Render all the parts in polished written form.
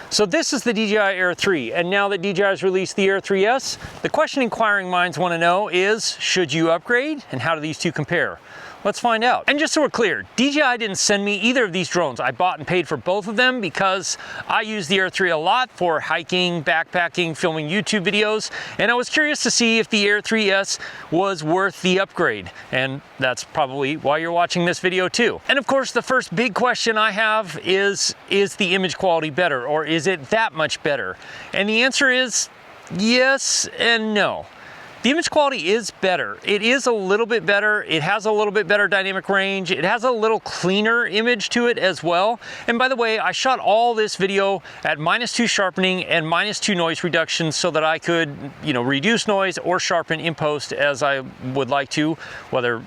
So this is the DJI Air 3, and now that DJI has released the Air 3S, the question inquiring minds want to know is, should you upgrade, and how do these two compare? Let's find out. And just so we're clear, DJI didn't send me either of these drones. I bought and paid for both of them because I use the Air 3 a lot for hiking, backpacking, filming YouTube videos, and I was curious to see if the Air 3S was worth the upgrade. And that's probably why you're watching this video too. And of course, the first big question I have is the image quality better, or is it that much better? And the answer is yes and no. The image quality is better. It is a little bit better. It has a little bit better dynamic range. It has a little cleaner image to it as well. And by the way, I shot all this video at -2 sharpening and -2 noise reduction so that I could, reduce noise or sharpen in post as I would like to,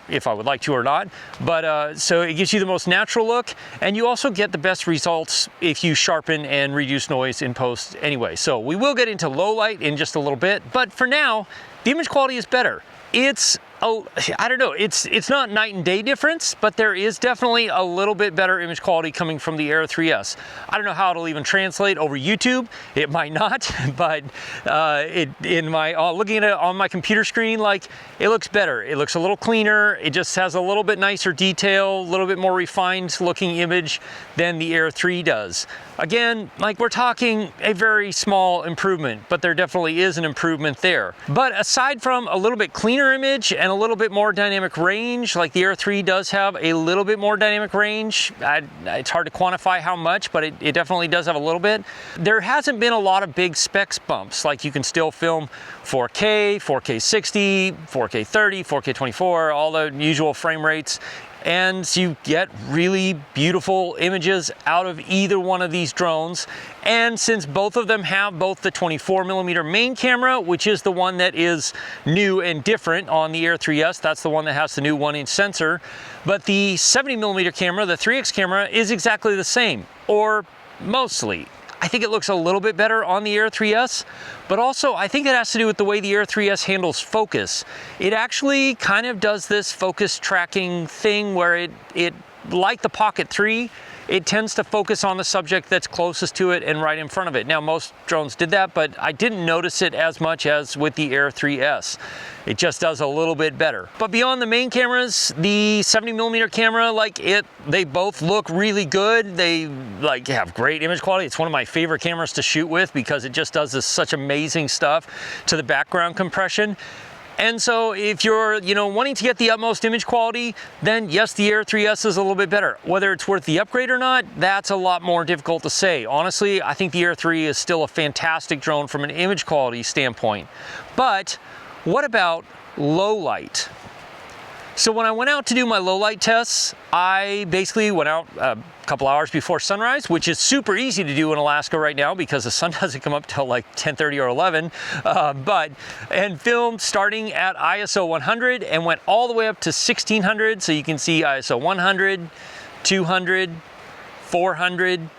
if I would like to or not. But so it gives you the most natural look, and you also get the best results if you sharpen and reduce noise in post anyway. So we will get into low light in just a little bit, but for now, the image quality is better. I don't know, it's not night and day difference, but there is definitely a little bit better image quality coming from the Air 3S. I don't know how it'll even translate over YouTube. It might not, but looking at it on my computer screen, it looks better. It looks a little cleaner. It just has a little bit nicer detail, a little bit more refined looking image than the Air 3 does. Again, we're talking a very small improvement, but there definitely is an improvement there. But aside from a little bit cleaner image and a little bit more dynamic range, like the Air 3 does have a little bit more dynamic range. It's hard to quantify how much, but it definitely does have a little bit. There hasn't been a lot of big specs bumps, like you can still film 4K, 4K 60, 4K 30, 4K 24, all the usual frame rates. And you get really beautiful images out of either one of these drones. And since both of them have both the 24mm main camera, which is the one that is new and different on the Air 3S, that's the one that has the new 1-inch sensor, but the 70mm camera, the 3X camera, is exactly the same, or mostly. I think it looks a little bit better on the Air 3S, but also I think it has to do with the way the Air 3S handles focus. It actually kind of does this focus tracking thing where it like the Pocket 3, it tends to focus on the subject that's closest to it and right in front of it. Now, most drones did that, but I didn't notice it as much as with the Air 3S. It just does a little bit better. But beyond the main cameras, the 70mm camera, they both look really good. They have great image quality. It's one of my favorite cameras to shoot with because it just does such amazing stuff to the background compression. And so if you're, wanting to get the utmost image quality, then yes, the Air 3S is a little bit better. Whether it's worth the upgrade or not, that's a lot more difficult to say. Honestly, I think the Air 3 is still a fantastic drone from an image quality standpoint. But what about low light? So when I went out to do my low light tests, I basically went out a couple hours before sunrise, which is super easy to do in Alaska right now because the sun doesn't come up till 10:30 or 11, and filmed starting at ISO 100 and went all the way up to 1600. So you can see ISO 100, 200, 400,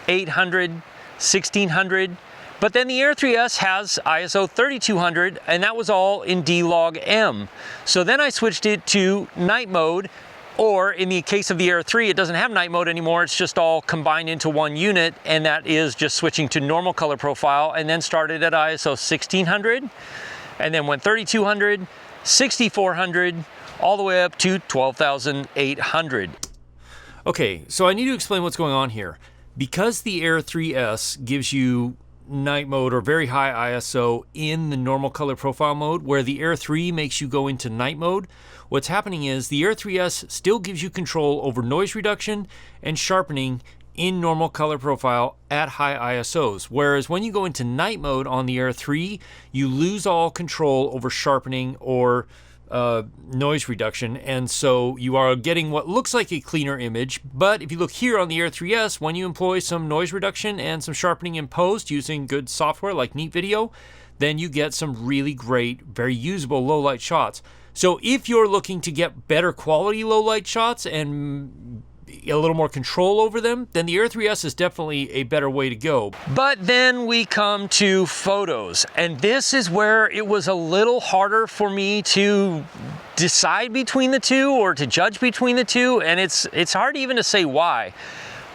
800, 1600. But then the Air 3S has ISO 3200, and that was all in D-Log-M. So then I switched it to night mode, or in the case of the Air 3, it doesn't have night mode anymore. It's just all combined into one unit, and that is just switching to normal color profile, and then started at ISO 1600, and then went 3200, 6400, all the way up to 12,800. Okay, so I need to explain what's going on here. Because the Air 3S gives you night mode or very high ISO in the normal color profile mode, where the Air 3 makes you go into night mode, what's happening is the Air 3S still gives you control over noise reduction and sharpening in normal color profile at high ISOs. Whereas when you go into night mode on the Air 3, you lose all control over sharpening or noise reduction, and so you are getting what looks like a cleaner image. But if you look here on the Air 3S, when you employ some noise reduction and some sharpening in post using good software like Neat Video, then you get some really great, very usable low light shots. So if you're looking to get better quality low light shots and a little more control over them, then the Air 3S is definitely a better way to go. But then we come to photos, and this is where it was a little harder for me to decide between the two or to judge between the two, and it's hard even to say why.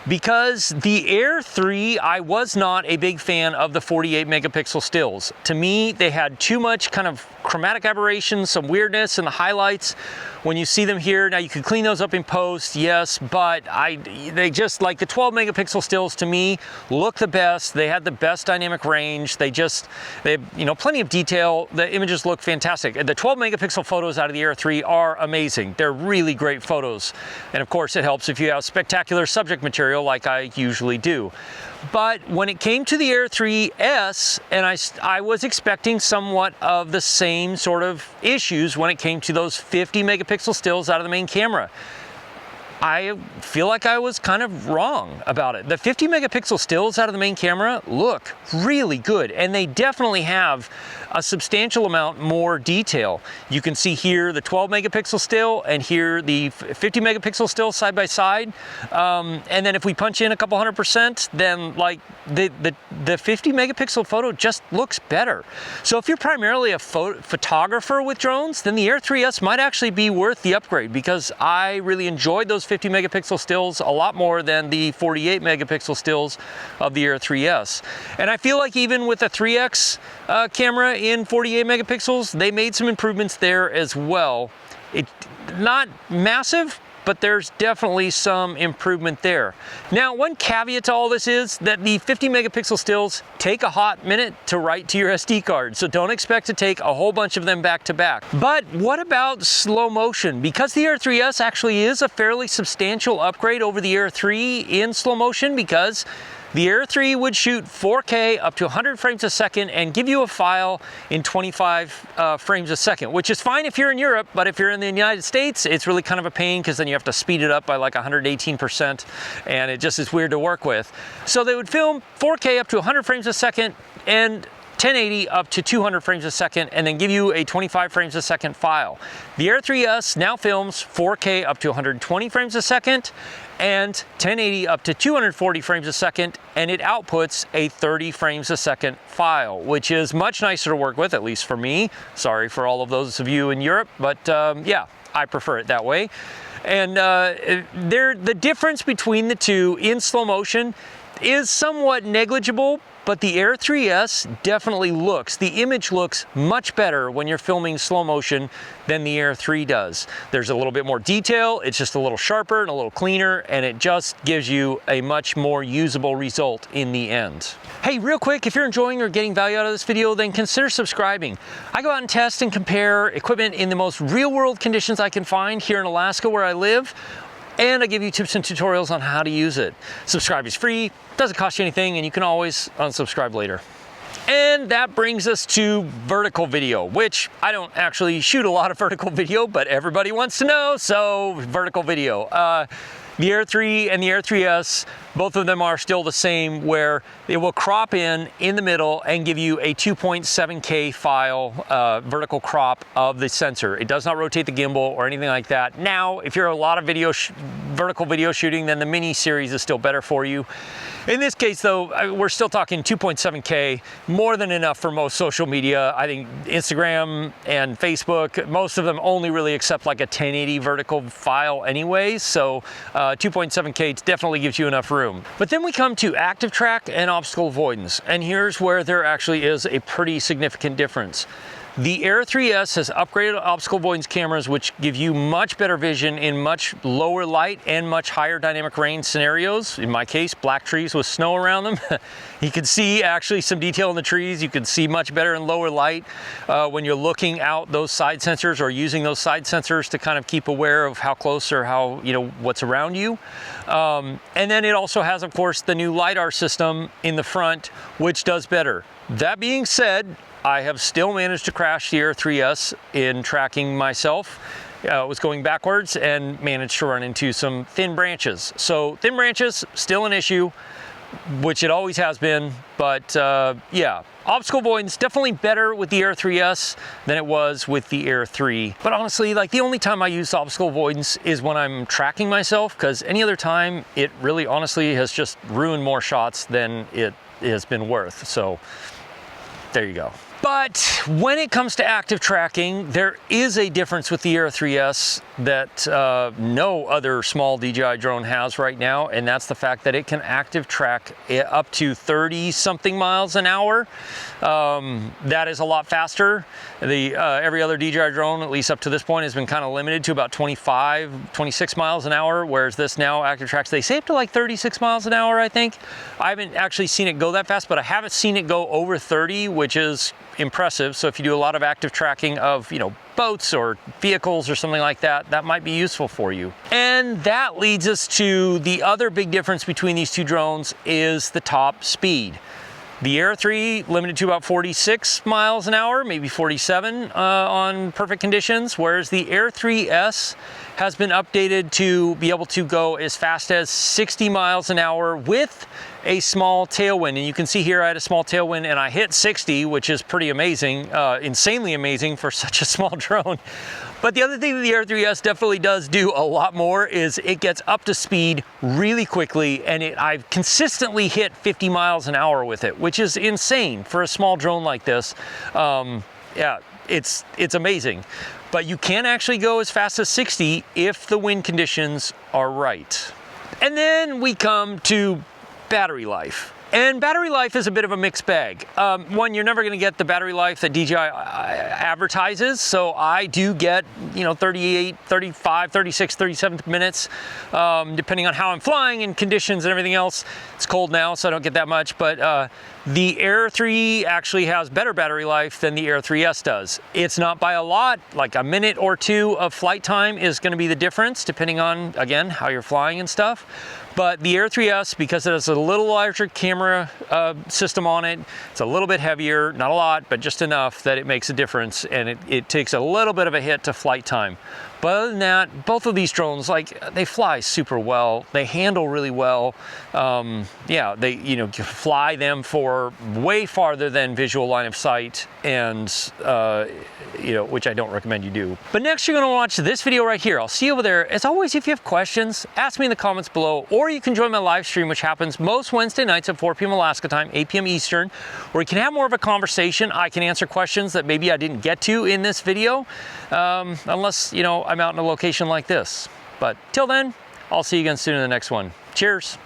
because the Air 3, I was not a big fan of the 48 megapixel stills. To me, they had too much kind of chromatic aberration, some weirdness in the highlights when you see them here. Now you can clean those up in post, yes, but they just, like the 12 megapixel stills to me look the best. They had the best dynamic range. They have, you know, plenty of detail. The images look fantastic. The 12 megapixel photos out of the Air 3 are amazing. They're really great photos. And of course it helps if you have spectacular subject material like I usually do. But when it came to the Air 3S, and I was expecting somewhat of the same sort of issues when it came to those 50 megapixel stills out of the main camera. I feel like I was kind of wrong about it. The 50 megapixel stills out of the main camera look really good, and they definitely have a substantial amount more detail. You can see here the 12 megapixel still and here the 50 megapixel still side by side. And then if we punch in a couple 100%, then like the 50 megapixel photo just looks better. So if you're primarily a photographer with drones, then the Air 3S might actually be worth the upgrade, because I really enjoyed those 50 megapixel stills a lot more than the 48 megapixel stills of the Air 3S. And I feel like even with a 3X camera in 48 megapixels, they made some improvements there as well. Not massive, but there's definitely some improvement there. Now, one caveat to all this is that the 50 megapixel stills take a hot minute to write to your SD card, so don't expect to take a whole bunch of them back to back. But what about slow motion? Because the Air 3S actually is a fairly substantial upgrade over the Air 3 in slow motion, because the Air 3 would shoot 4K up to 100 frames a second and give you a file in 25 frames a second, which is fine if you're in Europe, but if you're in the United States, it's really kind of a pain, because then you have to speed it up by like 118%, and it just is weird to work with. So they would film 4K up to 100 frames a second and 1080 up to 200 frames a second, and then give you a 25 frames a second file. The Air 3S now films 4K up to 120 frames a second and 1080 up to 240 frames a second, and it outputs a 30 frames a second file, which is much nicer to work with, at least for me. Sorry for all of those of you in Europe, but yeah, I prefer it that way. And the difference between the two in slow motion is somewhat negligible, but the Air 3S definitely the image looks much better when you're filming slow motion than the Air 3 does. There's a little bit more detail, it's just a little sharper and a little cleaner, and it just gives you a much more usable result in the end. Hey, real quick, if you're enjoying or getting value out of this video, then consider subscribing. I go out and test and compare equipment in the most real-world conditions I can find here in Alaska where I live, and I give you tips and tutorials on how to use it. Subscribe is free, doesn't cost you anything, and you can always unsubscribe later. And that brings us to vertical video, which I don't actually shoot a lot of vertical video, but everybody wants to know, so vertical video. The Air 3 and the Air 3S, both of them are still the same, where it will crop in the middle and give you a 2.7K file, vertical crop of the sensor. It does not rotate the gimbal or anything like that. Now, if you're a lot of vertical video shooting, then the mini series is still better for you. In this case though, we're still talking 2.7K, more than enough for most social media. I think Instagram and Facebook, most of them only really accept like a 1080 vertical file anyway, so 2.7K definitely gives you enough room. But then we come to active track and obstacle avoidance, and here's where there actually is a pretty significant difference. The Air 3S has upgraded obstacle avoidance cameras, which give you much better vision in much lower light and much higher dynamic range scenarios. In my case, black trees with snow around them. You can see actually some detail in the trees. You can see much better in lower light when you're looking out those side sensors or using those side sensors to kind of keep aware of how close or how, what's around you. And then it also has, of course, the new LiDAR system in the front, which does better. That being said, I have still managed to crash the Air 3S in tracking myself. Was going backwards and managed to run into some thin branches. So thin branches, still an issue, which it always has been, but yeah. Obstacle avoidance definitely better with the Air 3S than it was with the Air 3. But honestly, like the only time I use obstacle avoidance is when I'm tracking myself, because any other time it really honestly has just ruined more shots than it has been worth. So there you go. But when it comes to active tracking, there is a difference with the Air 3S that no other small DJI drone has right now, and that's the fact that it can active track up to 30-something miles an hour. That is a lot faster. Every other DJI drone, at least up to this point, has been kind of limited to about 25, 26 miles an hour, whereas this now active tracks, they say up to like 36 miles an hour, I think. I haven't actually seen it go that fast, but I haven't seen it go over 30, which is impressive. So if you do a lot of active tracking of, you know, boats or vehicles or something like that, that might be useful for you. And that leads us to the other big difference between these two drones is the top speed. The Air 3 limited to about 46 miles an hour, maybe 47 on perfect conditions, whereas the Air 3S has been updated to be able to go as fast as 60 miles an hour with a small tailwind. And you can see here I had a small tailwind and I hit 60, which is pretty amazing, insanely amazing for such a small drone. But the other thing that the Air 3S definitely does do a lot more is it gets up to speed really quickly, and I've consistently hit 50 miles an hour with it, which is insane for a small drone like this. Yeah, it's amazing. But you can actually go as fast as 60 if the wind conditions are right. And then we come to battery life. And battery life is a bit of a mixed bag. One, you're never gonna get the battery life that DJI advertises. So I do get, you know, 38, 35, 36, 37 minutes, depending on how I'm flying and conditions and everything else. It's cold now, so I don't get that much, but the Air 3 actually has better battery life than the Air 3S does. It's not by a lot, like a minute or two of flight time is gonna be the difference, depending on, again, how you're flying and stuff. But the Air 3S, because it has a little larger camera system on it, it's a little bit heavier, not a lot, but just enough that it makes a difference, and it takes a little bit of a hit to flight time. But other than that, both of these drones, like, they fly super well. They handle really well. Yeah, they, you know, fly them for way farther than visual line of sight, and you know, which I don't recommend you do. But next, you're gonna watch this video right here. I'll see you over there. As always, if you have questions, ask me in the comments below, or you can join my live stream, which happens most Wednesday nights at 4 p.m. Alaska time, 8 p.m. Eastern, where you can have more of a conversation. I can answer questions that maybe I didn't get to in this video, unless, you know, I'm out in a location like this. But till then, I'll see you again soon in the next one. Cheers.